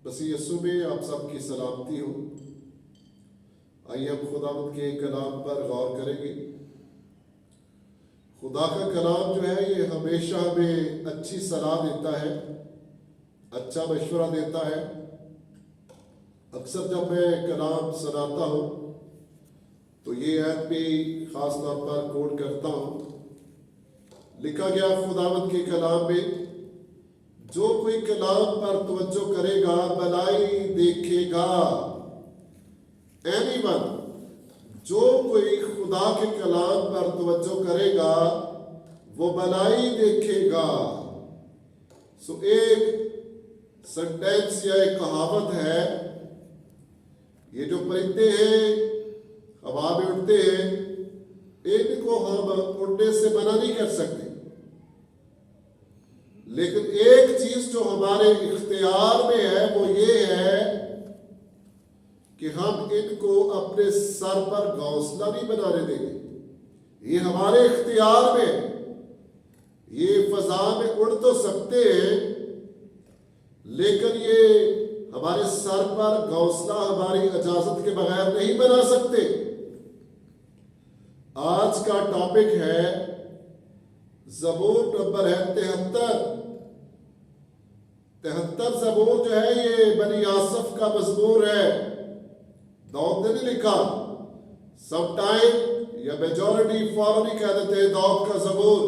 مسیح یسوع میں آپ سب کی سلامتی ہو۔ آئیے ہم خداوند کے کلام پر غور کریں گے۔ خدا کا کلام جو ہے یہ ہمیشہ ہمیں اچھی صلاح دیتا ہے، اچھا مشورہ دیتا ہے۔ اکثر جب میں کلام سناتا ہوں تو یہ عہد بھی خاص طور پر کوٹ کرتا ہوں۔ لکھا گیا خداوند کے کلام میں، جو کوئی کلام پر توجہ کرے گا بھلائی دیکھے گا۔ اینی ون، جو کوئی خدا کے کلام پر توجہ کرے گا وہ بھلائی دیکھے گا۔ ایک سنٹینس یا ایک کہاوت ہے، یہ جو پرندے ہیں ہوا میں اڑتے ہیں، ان کو ہم اڑنے سے منع نہیں کر سکتے، لیکن ایک چیز جو ہمارے اختیار میں ہے وہ یہ ہے کہ ہم ان کو اپنے سر پر گھونسلہ نہیں بنانے دیں گے۔ یہ ہمارے اختیار میں، یہ فضا میں اڑ تو سکتے ہیں لیکن یہ ہمارے سر پر گھونسلہ ہماری اجازت کے بغیر نہیں بنا سکتے۔ آج کا ٹاپک ہے زبور نمبر ہے 73 زبور جو ہے یہ بنی آصف کا مزمور ہے۔ داؤد نے نہیں لکھا، سم ٹائم یا میجورٹی فوراً ہی کہہ دیتے ہیں داؤد کا زبور،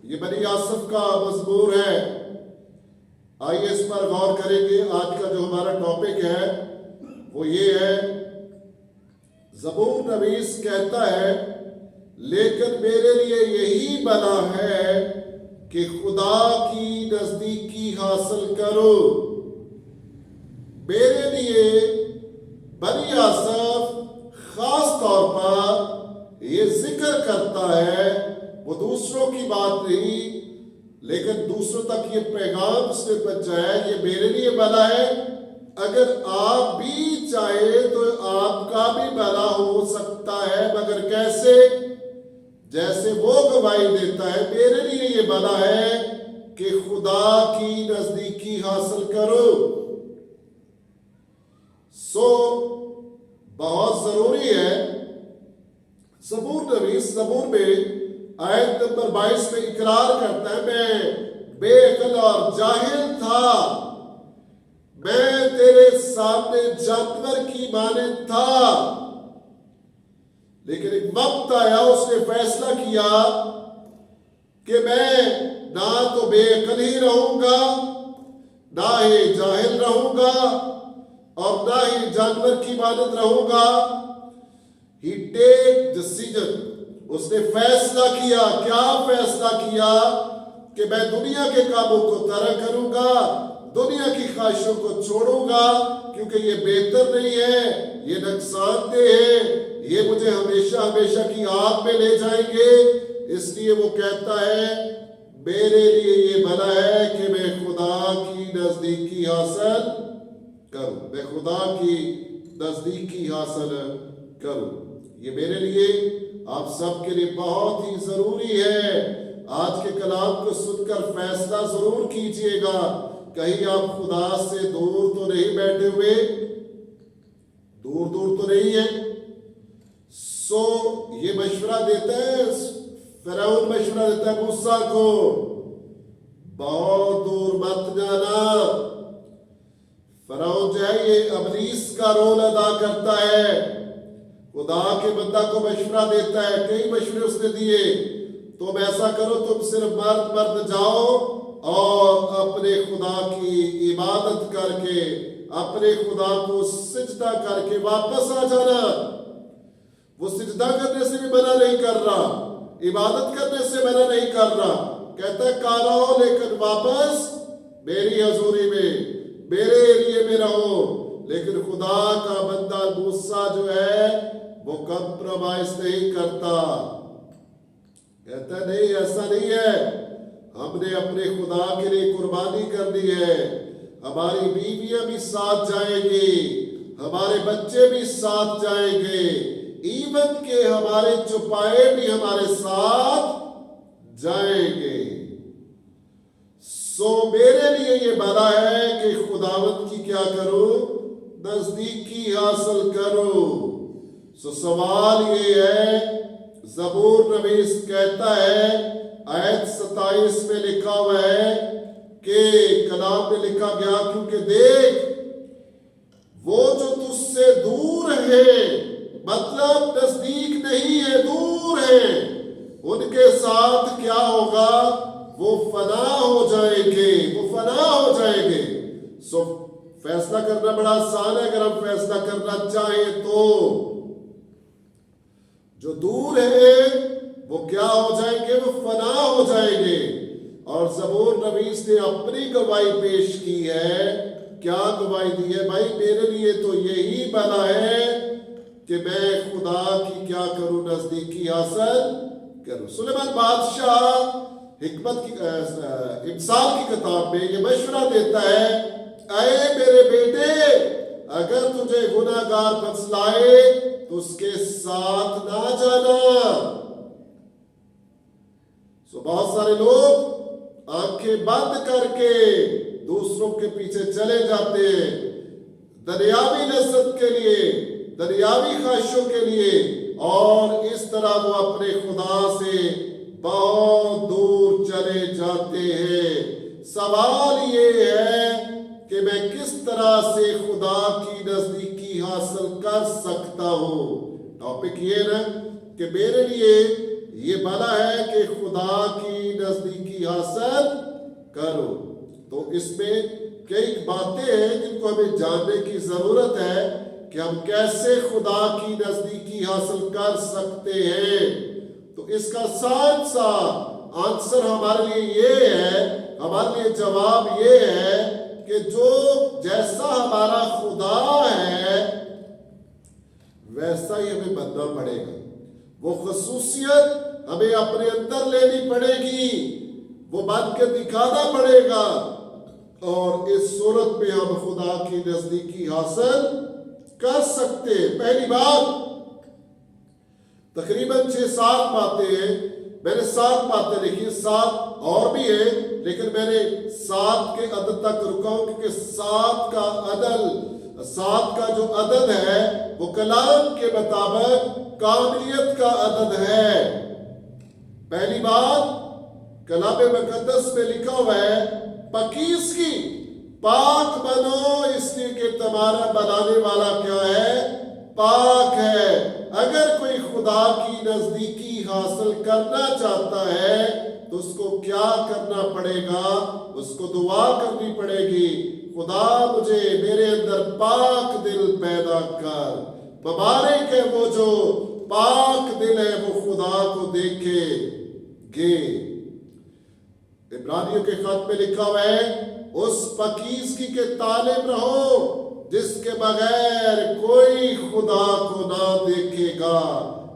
یہ بنی آصف کا مزمور ہے۔ آئیے اس پر غور کریں گے۔ آج کا جو ہمارا ٹاپک ہے وہ یہ ہے، زبور نویس کہتا ہے لیکن میرے لیے یہی بھلا ہے کہ خدا کی نزدیکی حاصل کرو۔ میرے لیے بنی آصف خاص طور پر یہ ذکر کرتا ہے، وہ دوسروں کی بات نہیں لیکن دوسروں تک یہ پیغام اس نے پہنچایا، یہ میرے لیے بھلا ہے۔ اگر آپ بھی چاہے تو آپ کا بھی بھلا ہو سکتا ہے، مگر کیسے؟ جیسے وہ گواہی دیتا ہے، میرے لیے یہ بھلا ہے کہ خدا کی نزدیکی حاصل کرو۔ بہت ضروری ہے۔ زبور نویس زبور میں آیت نمبر 22 میں اقرار کرتا ہے، میں بے عقل اور جاہل تھا، میں تیرے سامنے جانور کی مانند تھا، لیکن ایک وقت آیا اس نے فیصلہ کیا کہ میں نہ تو بے عقل ہی رہوں گا، نہ ہی جاہل رہوں گا، اور نہ ہی جانور کی مانند رہوں گا۔ He take decision، اس نے فیصلہ کیا۔ کیا فیصلہ کیا؟ کہ میں دنیا کے کاموں کو ترک کروں گا، دنیا کی خواہشوں کو چھوڑوں گا، کیونکہ یہ بہتر نہیں ہے، یہ نقصان دہ ہے، یہ مجھے ہمیشہ ہمیشہ کی آگ میں لے جائیں گے۔ اس لیے وہ کہتا ہے میرے لیے یہ بھلا ہے کہ میں خدا کی نزدیکی حاصل کروں، میں خدا کی نزدیکی حاصل کروں۔ یہ میرے لیے آپ سب کے لیے بہت ہی ضروری ہے۔ آج کے کلام کو سن کر فیصلہ ضرور کیجئے گا، کہیں آپ خدا سے دور تو نہیں بیٹھے ہوئے، دور تو نہیں ہے۔ یہ مشورہ دیتا ہے، فرعون مشورہ دیتا ہے موسیٰ کو، بہت دور مت جانا۔ فرعون جو ہے یہ ابلیس کا رول ادا کرتا ہے، خدا کے بندہ کو مشورہ دیتا ہے۔ کئی مشورے اس نے دیے، تم ایسا کرو، تم صرف مرد جاؤ اور اپنے خدا کی عبادت کر کے، اپنے خدا کو سجدہ کر کے واپس آ جانا۔ وہ سجدہ کرنے سے بھی منع نہیں کر رہا، عبادت کرنے سے منع نہیں کر رہا، کہتا ہے کارو لیکن واپس میری حضوری میں، میرے ایریے میں رہو۔ لیکن خدا کا بندہ موسیٰ جو ہے وہ کمپرومائز نہیں کرتا، کہتا ہے نہیں ایسا نہیں ہے، ہم نے اپنے خدا کے لیے قربانی کرنی ہے، ہماری بیویاں بھی ساتھ جائیں گی، ہمارے بچے بھی ساتھ جائیں گے، ایون کہ ہمارے چوپائے بھی ہمارے ساتھ جائیں گے۔ میرے لیے یہ بھلا ہے کہ خداوند کی کیا کروں؟ نزدیکی حاصل کروں. سوال یہ ہے، زبور نویس کہتا ہے، آیت 27 میں لکھا ہوا ہے کہ کلام میں لکھا گیا، کیونکہ دیکھ وہ جو تجھ سے دور ہے، مطلب نزدیک نہیں ہے، دور ہے، ان کے ساتھ کیا ہوگا؟ وہ فنا ہو جائیں گے، وہ فنا ہو جائیں گے. سو فیصلہ کرنا بڑا آسان ہے. اگر ہم فیصلہ کرنا چاہیں تو جو دور ہے وہ کیا ہو جائیں گے؟ وہ فنا ہو جائیں گے. اور زبور نویس نے اپنی گواہی پیش کی ہے. کیا گواہی دی ہے؟ بھائی میرے لیے تو یہی بنا ہے کہ میں خدا کی کیا کروں؟ نزدیکی حاصل کروں. سلیمان بادشاہ حکمت کی امثال کی کتاب میں یہ مشورہ دیتا ہے، اے میرے بیٹے، اگر تجھے گناہ گار پھسلائے تو اس کے ساتھ نہ جانا. بہت سارے لوگ آنکھیں بند کر کے دوسروں کے پیچھے چلے جاتے ہیں، دنیاوی لذت کے لیے، دنیاوی خواہشوں کے لیے، اور اس طرح وہ اپنے خدا سے بہت دور چلے جاتے ہیں. سوال یہ ہے کہ میں کس طرح سے خدا کی نزدیکی حاصل کر سکتا ہوں. ٹاپک یہ نا کہ میرے لیے یہ بنا ہے کہ خدا کی نزدیکی حاصل کرو. تو اس میں کئی باتیں ہیں جن کو ہمیں جاننے کی ضرورت ہے کہ ہم کیسے خدا کی نزدیکی حاصل کر سکتے ہیں. تو اس کا ساتھ ساتھ آنسر ہمارے لیے یہ ہے، ہمارے لیے جواب یہ ہے کہ جو جیسا ہمارا خدا ہے ویسا ہی ہمیں بننا پڑے گا. وہ خصوصیت ہمیں اپنے اندر لینی پڑے گی، وہ بن کے دکھانا پڑے گا، اور اس صورت میں ہم خدا کی نزدیکی حاصل کر سکتے. پہلی بات، تقریباً 6-7 باتیں ہیں. میں نے 7 باتیں لکھی، 7 اور بھی ہیں، لیکن میں نے 7 کے عدد تک رکا ہوں، کیونکہ 7 کا جو عدد ہے وہ کلام کے مطابق کاملیت کا عدد ہے. پہلی بات، کلام مقدس میں لکھا ہوا ہے، پاکیزگی، پاک بنو، اس لیے کہ تمہارا بنانے والا کیا ہے؟ پاک ہے. اگر کوئی خدا کی نزدیکی حاصل کرنا چاہتا ہے تو اس کو کیا کرنا پڑے گا؟ اس کو دعا کرنی پڑے گی، خدا مجھے میرے اندر پاک دل پیدا کر. مبارک ہے وہ جو پاک دل ہے، وہ خدا کو دیکھے گے. عبرانیوں کے خط میں لکھا ہوا ہے، اس پاکیزگی کے طالب رہو جس کے بغیر کوئی خدا کو نہ دیکھے گا.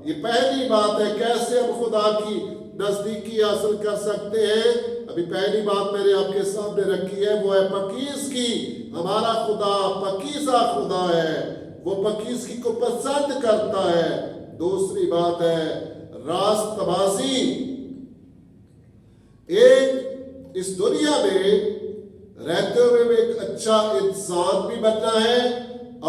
یہ پہلی بات ہے. کیسے ہم خدا کی نزدیکی حاصل کر سکتے ہیں؟ ابھی پہلی بات میں نے آپ کے سامنے رکھی ہے، وہ ہے پاکیزگی. ہمارا خدا پاکیزہ خدا ہے، وہ پاکیزگی کو پسند کرتا ہے. دوسری بات ہے راست بازی. اس دنیا میں رہتے ہوئے میں ایک اچھا انسان بھی بننا ہے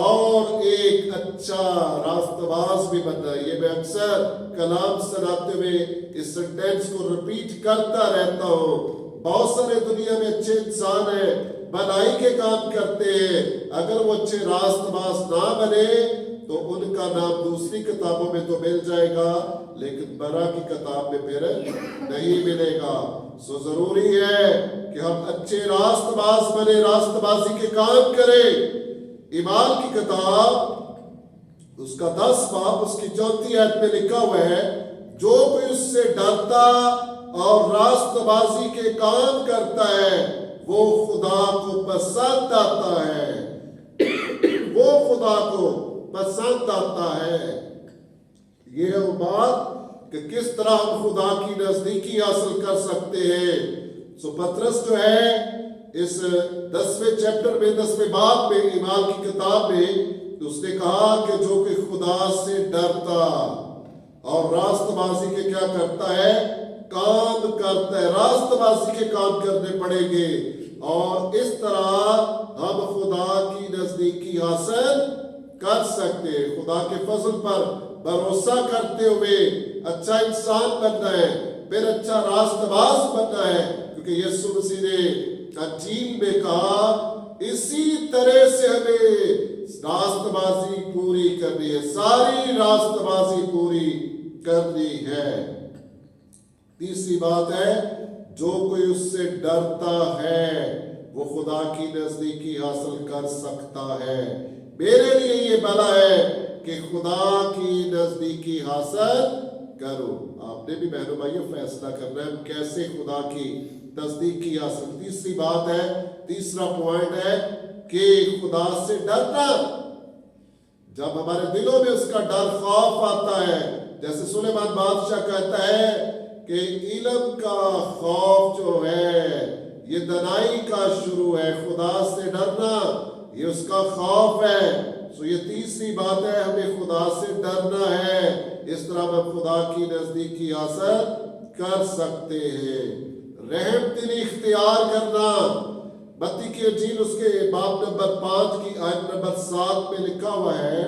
اور ایک اچھا راست باز بھی بننا ہے. یہ میں اکثر کلام سناتے ہوئے اس سنٹینس کو ریپیٹ کرتا رہتا ہوں. بہت سارے دنیا میں اچھے انسان ہیں، بھلائی کے کام کرتے ہیں، اگر وہ اچھے راست باز نہ بنے تو ان کا نام دوسری کتابوں میں تو مل جائے گا لیکن برا کی کتاب میں پھر نہیں ملے گا. سو ضروری ہے کہ ہم اچھے راست باز بنے، راست بازی کے کام کریں. ایمان کی کتاب اس کا 10 باب اس کی 34 آیت میں لکھا ہوا ہے، جو کوئی اس سے ڈرتا اور راست بازی کے کام کرتا ہے وہ خدا کو پسند آتا ہے. وہ خدا کو پسند آتا ہے. یہ ہے وہ بات کہ کس طرح ہم خدا کی نزدیکی حاصل کر سکتے ہیں. سو پطرس جو ہے اس 10ویں چیپٹر میں 10ویں باب میں ایمان کی کتاب میں اس نے کہا کہ جو کہ خدا سے ڈرتا اور راست بازی کے کیا کرتا ہے؟ کام کرتا ہے. راست بازی کے کام کرنے پڑیں گے اور اس طرح ہم خدا کی نزدیکی حاصل کر سکتے ہیں۔ خدا کے فضل پر بھروسہ کرتے ہوئے اچھا انسان بننا ہے، پھر اچھا راست باز بننا ہے، کیونکہ یسوع مسیح نے انجیل میں کہا اسی طرح سے ہمیں راست بازی پوری کرنی ہے، ساری راست بازی پوری کرنی ہے۔ تیسری بات ہے، جو کوئی اس سے ڈرتا ہے وہ خدا کی نزدیکی حاصل کر سکتا ہے۔ میرے لیے یہ بھلا ہے کہ خدا کی نزدیکی حاصل کرو۔ آپ نے بھی بہنوں بھائیوں فیصلہ کرنا ہے کیسے خدا کی نزدیکی حاصل۔ تیسری بات ہے، تیسرا پوائنٹ ہے کہ خدا سے ڈرنا۔ جب ہمارے دلوں میں اس کا ڈر خوف آتا ہے، جیسے سلیمان بادشاہ کہتا ہے کہ علم کا خوف جو ہے یہ دنائی کا شروع ہے، خدا سے ڈرنا یہ اس کا خوف ہے۔ سو یہ تیسری بات ہے، ہمیں خدا سے ڈرنا ہے، اس طرح ہم خدا کی نزدیکی حاصل کر سکتے ہیں۔ رحم دلی اختیار کرنا، متی کی انجیل اس کے باب نمبر 5 کی آیت نمبر 7 میں لکھا ہوا ہے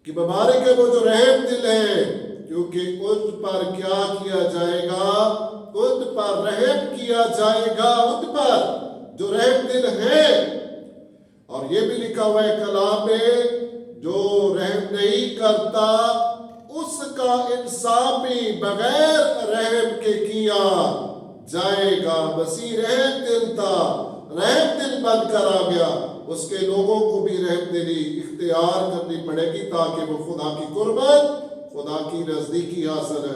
کہ مبارک ہے وہ جو رحم دل ہے، کیونکہ ان پر کیا کیا جائے گا؟ ان پر رحم کیا جائے گا، ان پر جو رحم دل ہے۔ اور یہ بھی لکھا ہوا ہے کلام میں، جو رحم نہیں کرتا اس کا انصاف بھی بغیر رحم کے کیا جائے گا۔ مسیح رحم دل تھا، رحم دل بن کر آ گیا، اس کے لوگوں کو بھی رحم دلی اختیار کرنی پڑے گی تاکہ وہ خدا کی قربت، خدا کی نزدیکی حاصل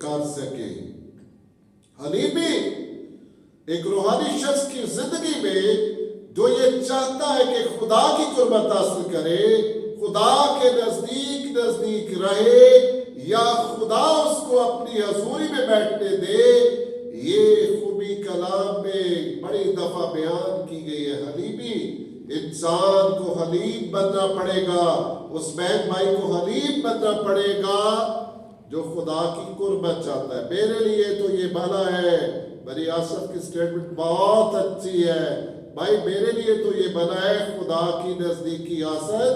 کر سکے۔ حلیمی ایک روحانی شخص کی زندگی میں جو یہ چاہتا ہے کہ خدا کی قربت حاصل کرے، خدا کے نزدیک رہے، یا خدا اس کو اپنی حضوری میں بیٹھنے دے، یہ خوبی کلام میں بڑی دفعہ بیان کی گئی ہے۔ حلیمی انسان کو حلیم بننا پڑے گا، اس بہن بھائی کو حلیم بننا پڑے گا جو خدا کی قربت چاہتا ہے۔ میرے لیے تو یہ بھلا ہے، بنی آصف کی سٹیٹمنٹ بہت اچھی ہے بھائی، میرے لیے تو یہ بھلا ہے خدا کی نزدیکی حاصل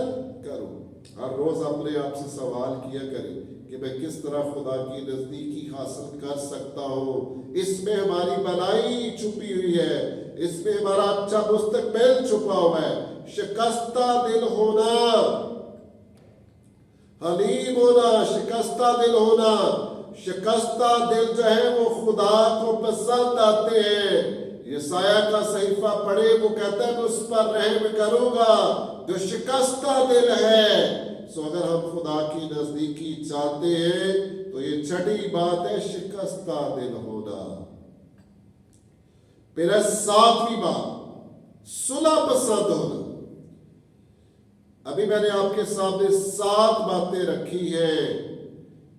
کروں۔ ہر روز اپنے آپ سے سوال کیا کریں کہ میں کس طرح خدا کی نزدیکی حاصل کر سکتا ہوں۔ اس میں ہماری بھلائی چھپی ہوئی ہے، اس میں ہمارا اچھا مستقبل چھپا ہوا ہے۔ شکستہ دل ہونا، حلیم ہونا، شکستہ دل ہونا۔ شکستہ دل جو ہے وہ خدا کو پسند آتے ہیں۔ یسایہ کا صحیفہ پڑھے، وہ کہتا ہے میں اس پر رحم کروں گا جو شکستہ دل ہے۔ سو اگر ہم خدا کی نزدیکی چاہتے ہیں تو یہ چھٹی بات ہے، شکستہ دل ہونا۔ پھر 7ویں بات، صلح پسند ہونا۔ ابھی میں نے آپ کے سامنے 7 باتیں رکھی ہیں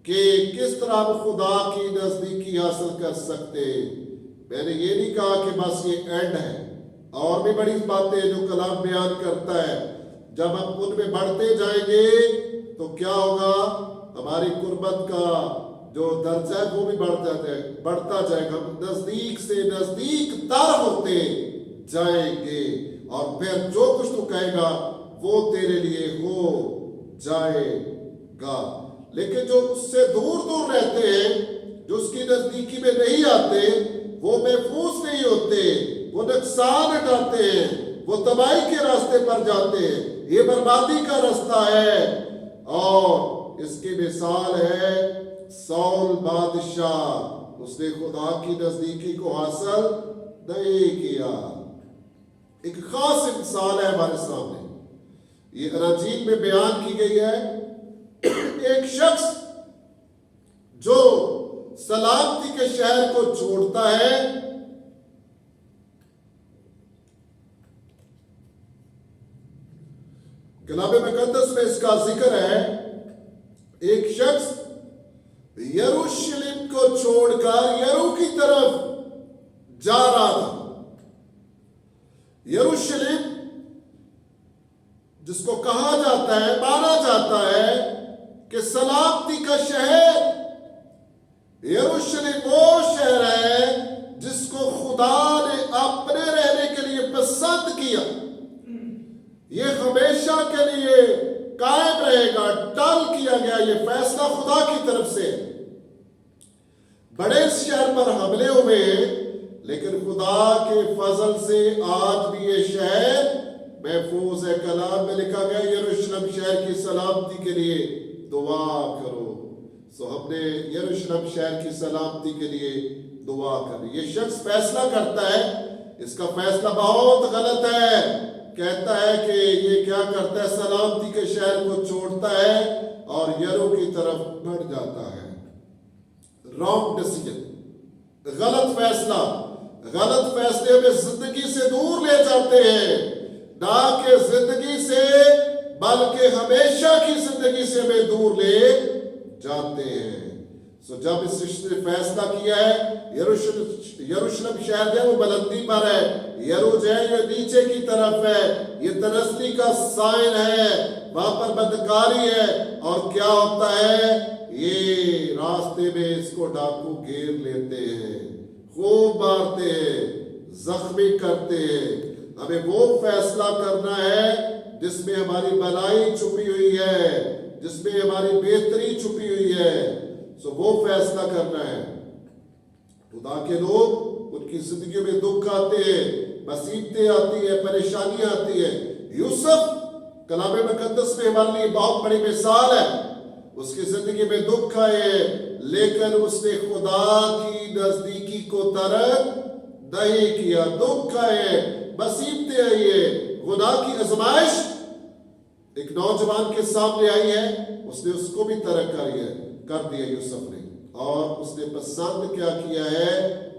کہ کس طرح ہم خدا کی نزدیکی حاصل کر سکتے۔ میں نے یہ نہیں کہا کہ بس یہ اینڈ ہے، اور بھی بڑی باتیں جو کلام بیان کرتا ہے، جب ہم ان میں بڑھتے جائیں گے تو کیا ہوگا؟ ہماری قربت کا جو درجہ ہے وہ بھی بڑھتا جائے گا، ہم نزدیک سے نزدیک تر ہوتے جائیں گے، اور پھر جو کچھ تو کہے گا وہ تیرے لیے ہو جائے گا۔ لیکن جو اس سے دور دور رہتے ہیں، جو اس کی نزدیکی میں نہیں آتے، وہ محفوظ نہیں ہوتے، وہ نقصان اٹھاتے ہیں، وہ تباہی کے راستے پر جاتے ہیں، یہ بربادی کا راستہ ہے۔ اور اس کی مثال ہے سول بادشاہ، اس نے خدا کی نزدیکی کو حاصل نہیں کیا۔ ایک خاص مثال ہے ہمارے سامنے، یہ اناجیل میں بیان کی گئی ہے۔ ایک شخص جو سلامتی کے شہر کو چھوڑتا ہے، کلام مقدس میں اس کا ذکر ہے، ایک شخص یروشلم کو چھوڑ کر یرو کی طرف جا رہا تھا۔ یروشلم جس کو کہا جاتا ہے، مانا جاتا ہے کہ سلامتی کا شہر، یروشلم وہ شہر ہے جس کو خدا نے اپنے رہنے کے لیے پسند کیا۔ یہ ہمیشہ کے لیے قائم رہے گا. ٹال کیا گیا. یہ فیصلہ خدا کی طرف سے. بڑے شہر پر حملے ہوئے لیکن خدا کے فضل سے آج بھی یہ شہر محفوظ ہے. کلام میں لکھا گیا یروشلم شہر کی سلامتی کے لیے دعا کرو. سو ہم نے یروشلم شہر کی سلامتی کے لیے دعا کری. یہ شخص فیصلہ کرتا ہے, اس کا فیصلہ بہت غلط ہے. کہتا ہے کہ یہ کیا کرتا ہے, سلامتی کے شہر کو چھوڑتا ہے اور یرو کی طرف بڑھ جاتا ہے. رانگ ڈیسیجن, غلط فیصلہ. غلط فیصلے میں زندگی سے دور لے جاتے ہیں, نہ کہ زندگی سے بلکہ ہمیشہ کی زندگی سے میں دور لے جاتے ہیں. سو جب اس رشتے نے فیصلہ کیا ہے, یروشلم شہر جو ہے وہ بلندی پر ہے, یرو جو ہے یہ نیچے کی طرف ہے, یہ تنسلی کا سائن ہے, وہاں پر بدکاری ہے. اور کیا ہوتا ہے, یہ راستے میں اس کو ڈاکو گھیر لیتے ہیں, خوب مارتے ہیں, زخمی کرتے ہیں. ہمیں وہ فیصلہ کرنا ہے جس میں ہماری بھلائی چھپی ہوئی ہے, جس میں ہماری بہتری چھپی ہوئی ہے. سو وہ فیصلہ کرنا ہے. خدا کے لوگ ان کی زندگی میں دکھ آتے ہیں, مصیبتیں آتی ہیں, پریشانیاں آتی ہیں. یوسف کلام مقدس میں ہمارے لیے بہت بڑی مثال ہے. اس کی زندگی میں دکھ آئے لیکن اس نے خدا کی نزدیکی کو ترک نہیں کیا. دکھ آئے, مصیبتیں آئی ہے, خدا کی آزمائش ایک نوجوان کے سامنے آئی ہے, اس نے اس کو بھی ترک کر دیا یوسف نے. اور اس نے پسند کیا کیا ہے,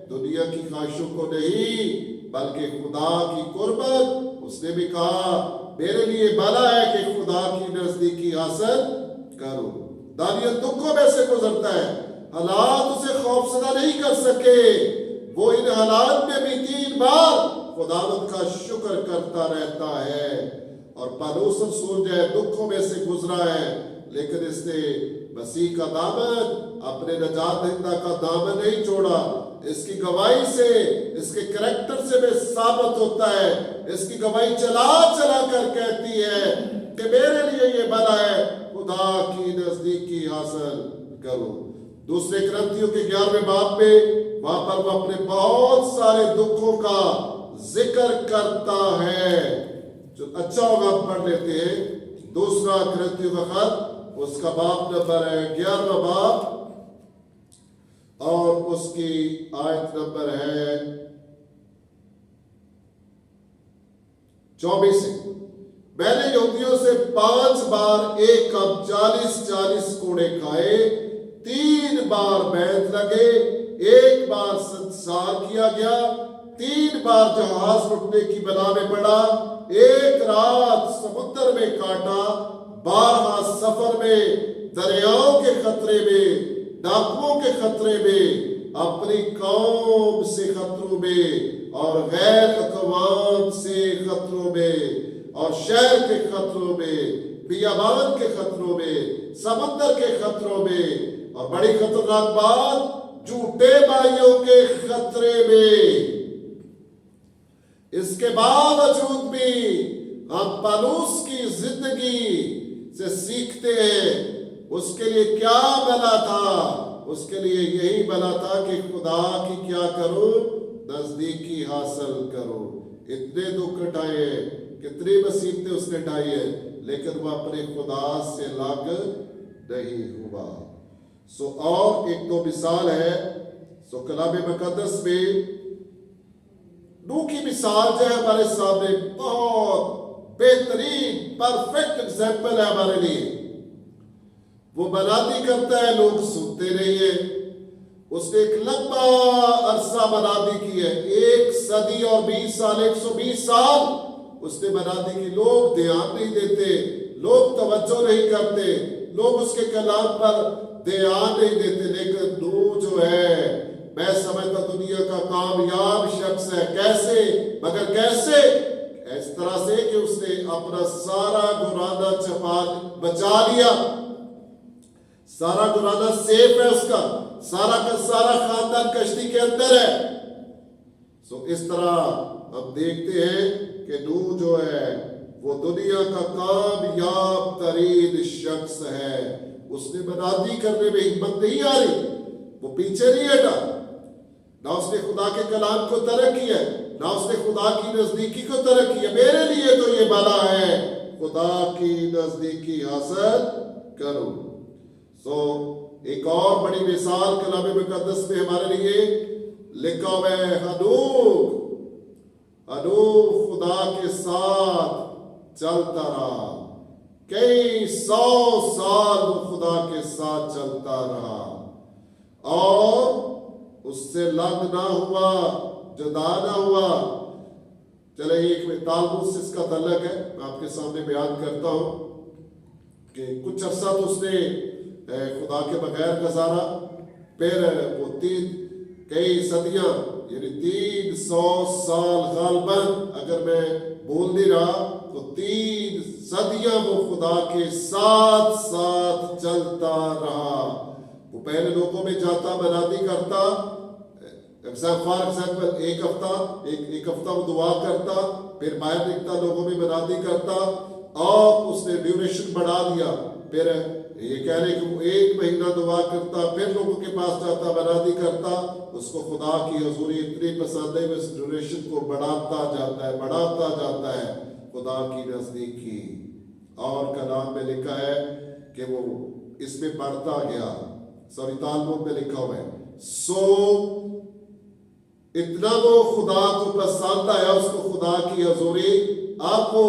دنیا کی خواہشوں کو نہیں بلکہ خدا کی قربت. اس نے بھی کہا میرے لیے بھلا ہے کہ خدا کی نزدیکی حاصل کروں. دانیل دکھوں میں سے گزرتا ہے, حالات اسے خوفزدہ نہیں کر سکے. وہ ان حالات میں بھی 3 بار خداوند کا شکر کرتا رہتا ہے. اور پالوس رسول جو ہے دکھوں میں سے گزرا ہے لیکن اس نے مسیح کا دامن, اپنے نجات دہندہ کا دامن نہیں چھوڑا. اس کی گواہی سے, اس کے کریکٹر سے بھی ثابت ہوتا ہے. اس کی گواہی چلا چلا کر کہتی ہے کہ میرے لیے یہ بھلا ہے خدا کی نزدیکی حاصل کرو. دوسرے کرنتھیوں کے 11ویں باب میں وہاں پر وہ اپنے بہت سارے دکھوں کا ذکر کرتا ہے. جو اچھا ہوگا ہم پڑھ لیتے ہیں. دوسرا کرنتھیوں کا خط, اس کا باب نمبر ہے 11واں باب اور اس کی آیت نمبر ہے 24. میں نے یہودیوں سے 5 بار ایک کپ 40 کوڑے کھائے, 3 بار بیعت لگے, 1 بار سنسار کیا گیا, 3 بار جہاز رکنے کی بلا میں پڑا, 1 رات سمندر میں کاٹا, 12 سفر میں, دریاؤں کے خطرے میں, ڈاکوؤں کے خطرے میں, اپنی قوم سے خطروں میں اور غیر اقوام سے خطروں میں اور شہر کے خطروں میں, بیابان کے خطروں میں, سمندر کے خطروں میں اور بڑی خطرناک بات جھوٹے بھائیوں کے خطرے میں. اس کے باوجود بھی ہم پالوس کی زندگی سے سیکھتے ہیں اس کے لیے کیا بلا تھا. اس کے لیے یہی بلا تھا کہ خدا کی کیا کرو, نزدیکی حاصل کرو. اتنے دکھ اٹھائے, کتنی مصیبتیں اس نے اٹھائی ہے لیکن وہ اپنے خدا سے لگ نہیں ہوا. سو اور ایک دو مثال ہے. سو کلام مقدس میں نوح کی مثال جو ہے ہمارے سامنے بہت بہترین پرفیکٹ ایگزامپل ہے ہمارے لیے. وہ منادی کرتا ہے, لوگ سنتے نہیں ہیں. اس نے ایک لمبا عرصہ منادی کی ہے, 1 صدی اور 20 سال, 120 سال اس نے منادی کی. لوگ دھیان نہیں دیتے, لوگ توجہ نہیں کرتے, لوگ اس کے کلام پر دھیان نہیں دیتے. لیکن نوح جو ہے میں سمجھتا دنیا کا کامیاب شخص ہے. کیسے؟ مگر کیسے؟ اس طرح سے کہ اس نے اپنا سارا گھرانہ بچا لیا. سارا گھرانہ سیف ہے, اس کا سارا خاندان کشتی کے اندر ہے. سو اس طرح ہم دیکھتے ہیں کہ نوح جو ہے وہ دنیا کا کامیاب ترین شخص ہے. اس نے منادی کرنے میں ہمت نہیں آ رہی, وہ پیچھے نہیں ہٹا, نہ اس نے خدا کے کلام کو ترک کیا, نہ اس نے خدا کی نزدیکی کو ترک کیا. میرے لیے تو یہ بلا ہے, خدا کی نزدیکی حاصل کرو. ایک اور بڑی مثال کلام مقدس میں ہمارے لیے لکھا ہوا ہے. ہنوک خدا کے ساتھ چلتا رہا, کئی 100 سال وہ خدا کے ساتھ چلتا رہا اور اس سے لگ نہ ہوا, جدا نہ ہوا. چلے ایک تالمود سے اس کا تعلق ہے, میں آپ کے سامنے بیان کرتا ہوں کہ کچھ عرصہ تو اس نے خدا کے بغیر گزارا, پھر وہ کئی صدیاں یعنی 300 سال غالباً, اگر میں بول نہیں رہا تو 3 صدیاں وہ خدا کے ساتھ چلتا رہا. وہ پہلے لوگوں میں جاتا, منادی کرتا, فار ایگزامپل ایک ہفتہ وہ دعا کرتا, پھر باہر نکلتا, لوگوں میں منادی کرتا, اور اس نے ڈیوریشن بڑھا دیا. پھر یہ کہہ رہے کہ وہ 1 مہینہ دعا کرتا, پھر لوگوں کے پاس جاتا, منادی کرتا. اس کو خدا کی حضوری اتنی پسند ہے, اس ڈیوریشن کو بڑھاتا جاتا ہے خدا کی نزدیکی. اور کلام میں لکھا ہے کہ وہ اس میں بڑھتا گیا, تالمود میں لکھا ہوا ہے. اتنا وہ خدا کو پسند آیا, اس کو خدا کی حضوری, آپ کو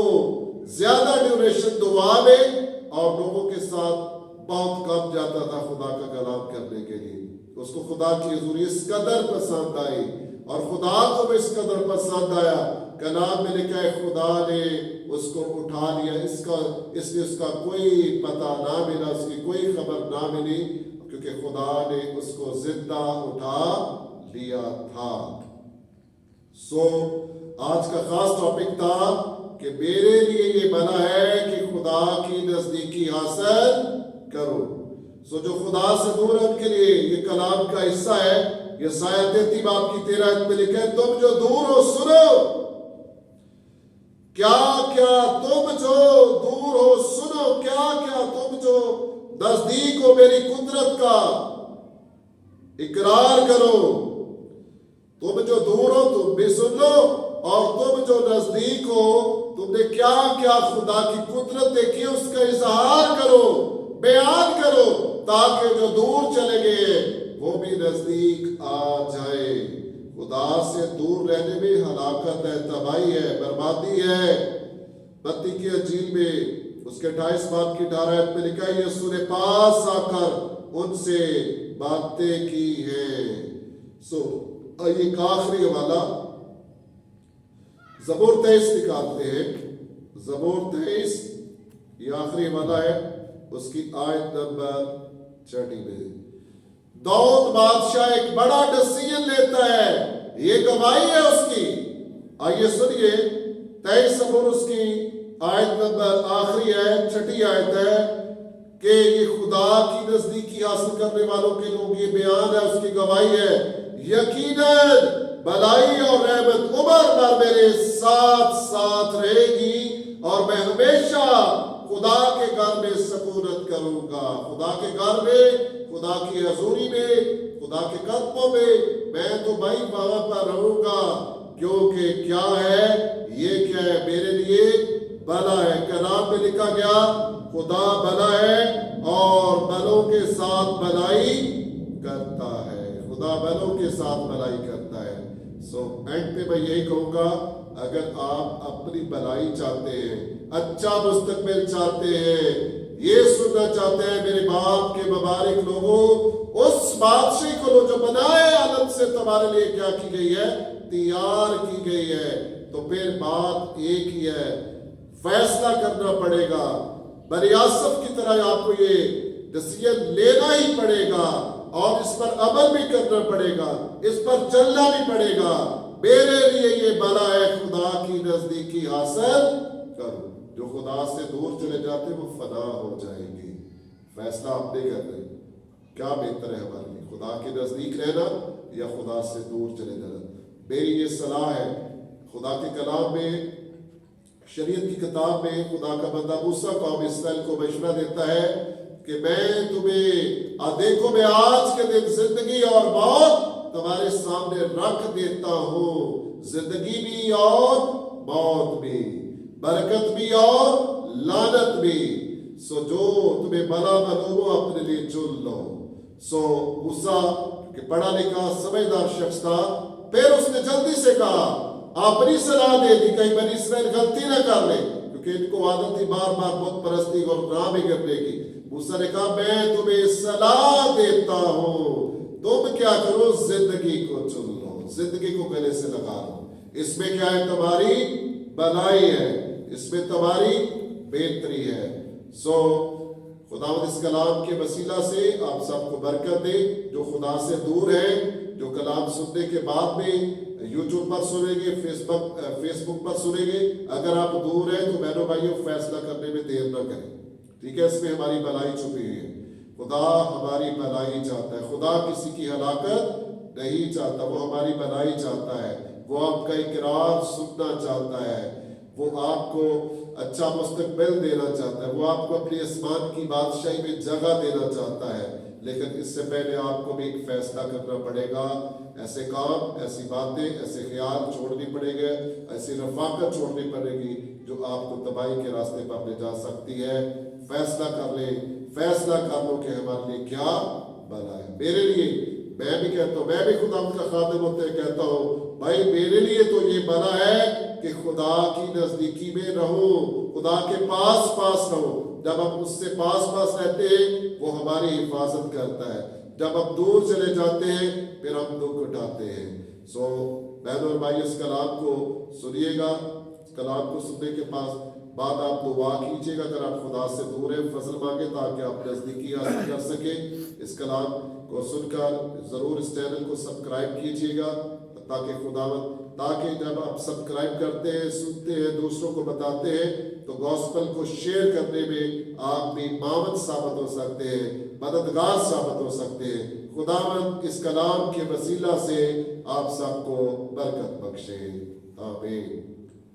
زیادہ ڈیوریشن دعا میں اور لوگوں کے ساتھ بہت کم جاتا تھا خدا کا کلام کرنے کے لیے. اس کو خدا کی حضوری اس قدر پسند آئی اور خدا کو بھی اس قدر پسند آیا. کلام میں لکھا ہے خدا نے اس کو اٹھا لیا, اس نے اس کا کوئی پتہ نہ ملا, اس کی کوئی خبر نہ ملی, کیونکہ خدا نے اس کو زندہ اٹھا لیا تھا. آج کا خاص ٹاپک تھا کہ میرے لیے یہ بنا ہے کہ خدا کی نزدیکی حاصل کرو. جو خدا سے دور ہے ان کے لیے یہ کلام کا حصہ ہے. یسایہ 33 باب کی 13 میں لکھا ہے, تم جو دور ہو سنو, کیا تم جو دور ہو سنو, کیا تم جو نزدیک ہو میری قدرت کا اقرار کرو. تم جو دور ہو تم بھی سن لو, اور تم جو نزدیک ہو تم نے کیا خدا کی قدرت دیکھی اس کا اظہار کرو, بیان کرو, تاکہ جو دور چلے گئے وہ بھی نزدیک آ جائے. خدا سے دور رہنے میں ہلاکت ہے, تباہی ہے, بربادی ہے. متی کی انجیل میں اس کے 28 باب کی 18 میں لکھا ہے, یسوع نے پاس آ کر ان سے باتیں کی ہیں. ایک آخری حوالہ زبور 23 نکالتے ہیں. زبور 23 یہ آخری حوالہ ہے, اس کی آیت نمبر 6 میں. داؤد بادشاہ ایک بڑا ڈیسیژن لیتا ہے, یہ گواہی ہے اس کی. آئیے سنیے 23 زبور اس کی آیت نمبر آخری ہے, 6 آیت ہے کہ یہ خدا کی نزدیکی حاصل کرنے والوں کے لوگ, یہ بیان ہے, اس کی گواہی ہے. یقیناً بھلائی اور رحمت عمر بھر میرے ساتھ رہے گی, اور میں ہمیشہ خدا کے گھر میں سکونت کروں گا. خدا کے گھر میں, خدا کی حضوری میں, خدا کے قدموں میں تو بھائی وہاں پر رہوں گا, کیونکہ کیا ہے میرے لیے بھلا ہے. کلام میں لکھا گیا خدا بھلا ہے اور بھلوں کے ساتھ بھلائی کرتا ہے. خدا بھلوں کے ساتھ بھلائی کرتا ہے. اینڈ پہ میں یہی کہوں گا, اگر آپ اپنی بھلائی چاہتے ہیں, اچھا مستقبل چاہتے ہیں, یہ سننا چاہتے ہیں میرے باپ کے مبارک لوگوں, اس بادشاہ کو جو بنائے عالم سے تمہارے لیے کیا کی گئی ہے, تیار کی گئی ہے. تو پھر بات ایک ہی ہے, فیصلہ کرنا پڑے گا. بنی آصف کی طرح آپ کو یہ ڈیسیژن لینا ہی پڑے گا, اور اس پر عمل بھی کرنا پڑے گا, اس پر چلنا بھی پڑے گا. میرے لیے یہ بھلا ہے خدا کی نزدیکی حاصل کرو. جو خدا سے دور چلے جاتے وہ فنا ہو جائیں گے. فیصلہ آپ نے کرنا ہے, کیا بہتر ہے ہمارے لیے, خدا کے نزدیک رہنا یا خدا سے دور چلے جانا. میری یہ صلاح ہے, خدا کے کلام میں شریعت کی کتاب میں خدا کا بندہ موسیٰ قوم اسرائیل کو مشورہ دیتا ہے کہ میں تمہیں دیکھو میں آج کے دن زندگی اور موت تمہارے سامنے رکھ دیتا ہوں، زندگی بھی اور موت بھی، برکت بھی اور لعنت بھی، سو جو تمہیں بھلا معلوم ہو اپنے لیے چن لو۔ سو موسیٰ کہ پڑھا لکھا سمجھدار شخص تھا، پھر اس نے جلدی سے کہا، اپنی صلاح دے دی کہیں بنی اسرائیل غلطی نہ کر لے، کیونکہ ان کو عادت تھی بار بار بت پرستی اور گناہ میں گرنے کی۔ موسیٰ نے کہا میں تمہیں صلاح دیتا ہوں، تم کیا کرو، زندگی کو چن لو، زندگی کو گلے سے لگا لو، اس میں کیا ہے، تمہاری بھلائی ہے، اس میں تمہاری بہتری ہے۔ سو خداوند اس کلام کے وسیلہ سے آپ سب کو برکت دے، جو خدا سے دور ہے، جو کلام سننے کے بعد میں یوٹیوب پر سنیں گے، فیس بک پر سنیں گے، اگر آپ دور ہیں تو بہنوں بھائیوں فیصلہ کرنے میں دیر نہ کریں، ٹھیک ہے، اس میں ہماری بھلائی چھپی ہوئی ہے، خدا ہماری بھلائی چاہتا ہے، خدا کسی کی ہلاکت نہیں چاہتا، وہ ہماری بھلائی چاہتا ہے، وہ آپ کا اقرار سننا چاہتا ہے، وہ آپ کو اچھا مستقبل دینا چاہتا ہے، وہ آپ کو اپنی آسمان کی بادشاہی میں جگہ دینا چاہتا ہے، لیکن اس سے پہلے آپ کو بھی ایک فیصلہ کرنا پڑے گا، ایسے کام، ایسی باتیں، ایسے خیال چھوڑنی پڑے گے، ایسی رفاقت چھوڑنی پڑے گی جو آپ کو تباہی کے راستے پر لے جا سکتی ہے۔ فیصلہ کر لیں، فیصلہ کر لو کہ ہمارے لیے کیا بھلا ہے۔ میرے لیے، میں بھی کہتا ہوں، میں بھی خدا کا خادم ہوتے کہتا ہوں، بھائی میرے لیے تو یہ بھلا ہے کہ خدا کی نزدیکی میں رہو، خدا کے پاس پاس رہو۔ جب ہم اس سے پاس پاس رہتے ہیں وہ ہماری حفاظت کرتا ہے، جب ہم دور چلے جاتے ہیں پھر ہم دکھ اٹھاتے ہیں۔ سو بہنوں اور بھائی اس کلام کو سنیے گا، اس کلام کو سننے کے بعد آپ دعا کیجیے گا، اگر آپ خدا سے دور ہیں فضل مانگے تاکہ آپ نزدیکی حاصل کر سکیں۔ اس کلام کو سن کر ضرور اس چینل کو سبسکرائب کیجیے گا تاکہ جب آپ سبسکرائب کرتے ہیں، سنتے ہیں، دوسروں کو بتاتے ہیں تو گوسپل کو شیئر کرنے میں آپ بھی معاون ثابت ہو سکتے ہیں، مددگار ثابت ہو سکتے ہیں۔ خداوند اس کلام کے وسیلہ سے آپ سب کو برکت بخشے، آمین۔